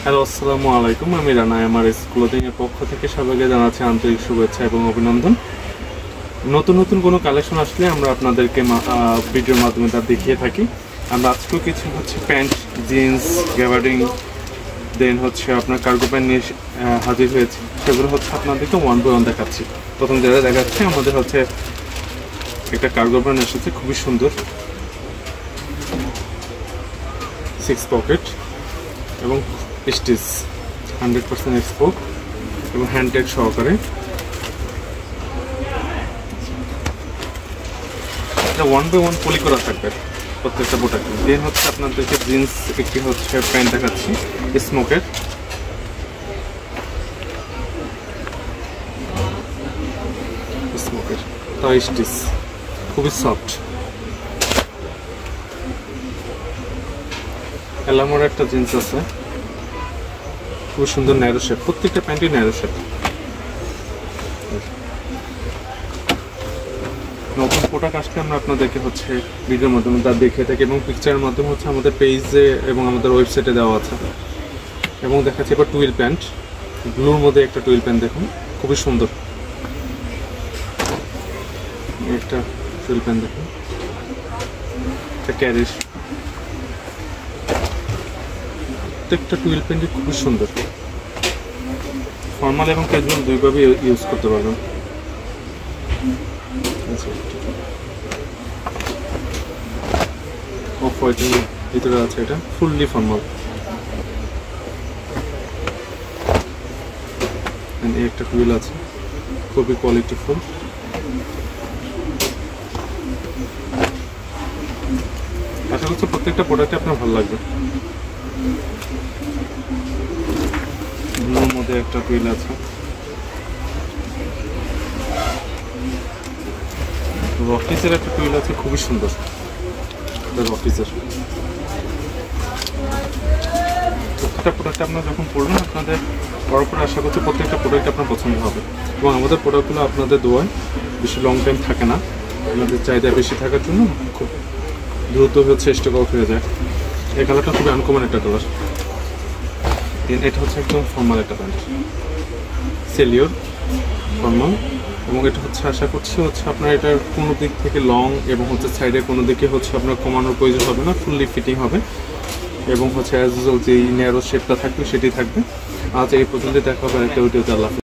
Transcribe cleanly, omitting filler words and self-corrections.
Hello, আসসালামু আলাইকুম। আমি রানা এমআরএস ক্লোদিং এর পক্ষ থেকে সবাইকে জানাচ্ছি আন্তরিক শুভেচ্ছা এবং অভিনন্দন। নতুন নতুন কোনো কালেকশন আসলে আমরা আপনাদেরকে ভিডিওর মাধ্যমে তা দেখিয়ে থাকি। আমরা আজকেও কিছু প্যান্ট, জিন্স, গ্যাবার্ডিং, দেন আপনার কার্গো প্যান্ট নিয়ে হাজির হয়েছি। সেগুলো আপনাদেরকে ওয়ান বাই ওয়ান দেখাচ্ছি। প্রথম যেটা দেখাচ্ছি আমাদের একটা কার্গো প্যান্ট এসেছে, খুবই সুন্দর, 6 পকেট এবং স্টিচ 100% এক্সপোর্ট এবং হ্যান্ডটেক সহকারে। এটা ওয়ান বাই ওয়ান পলি করা থাকবে প্রত্যেকটা প্রোডাক্ট। দেন আপনাদেরকে জিন্স একটি প্যান্ট দেখাচ্ছি, স্মোকের, তাও স্টিচ, খুবই সফট। এলামোর একটা জিন্স আছে, খুব সুন্দর ন্যারো শেপ, প্রত্যেকটা প্যান্টই ন্যারো শেপ। নতুন প্রোডাক্ট আসলে আমরা আপনাদেরকে ভিডিওর মাধ্যমে তা দেখিয়ে থাকি এবং পিকচারের মাধ্যমে আমাদের পেজে এবং আমাদের ওয়েবসাইটে দেওয়া আছে। এবং দেখাচ্ছি এবার টুইল প্যান্ট, ব্লুর মধ্যে একটা টুইল প্যান্ট, দেখুন খুবই সুন্দর একটা টুইল প্যান্ট, দেখুন একটা ক্যারিস। প্রত্যেকটা টুইল প্যান্টই খুবই সুন্দর, ফর্মাল এবং ক্যাজুয়াল দুইভাবে ইউজ করতে পারবেন। অফ হোয়াইটের ভিতরে আছে, এটা ফুললি ফর্মাল। এই একটা টুইল আছে, খুবই কোয়ালিটিফুল। আশা করছি প্রত্যেকটা প্রোডাক্টে আপনার ভালো লাগবে। ব্লুর মধ্যে একটা টুইল আছে, রকিজের একটা টুইল আছে, খুবই সুন্দর রকিজের। প্রত্যেকটা প্রোডাক্ট আপনারা যখন পড়বেন আপনাদের পরপর আশা করছি প্রত্যেকটা প্রোডাক্ট আপনার পছন্দ হবে। এবং আমাদের প্রোডাক্টগুলো আপনাদের দোয়ায় বেশি লং টাইম থাকে না, আপনাদের চাহিদা বেশি থাকার জন্য খুব দ্রুত স্টক আউট হয়ে যায়। এই কালারটা খুবই আনকমন একটা কালার। এটা একদম ফর্মাল একটা প্যান্ট, সেলিওর ফর্মাল। এবং এটা আশা করছি আপনার এটার কোনো দিক থেকে লং এবং সাইডের কোনো দিকে আপনার কমানোর প্রয়োজন হবে না, ফুললি ফিটিং হবে। এবং অ্যাজ ইউজুয়াল যেই ন্যারো শেপটা থাকবে সেটাই থাকবে। আজ এই পর্যন্ত দেখা হবে আরেকটা ভিডিওতে। আল্লাহ।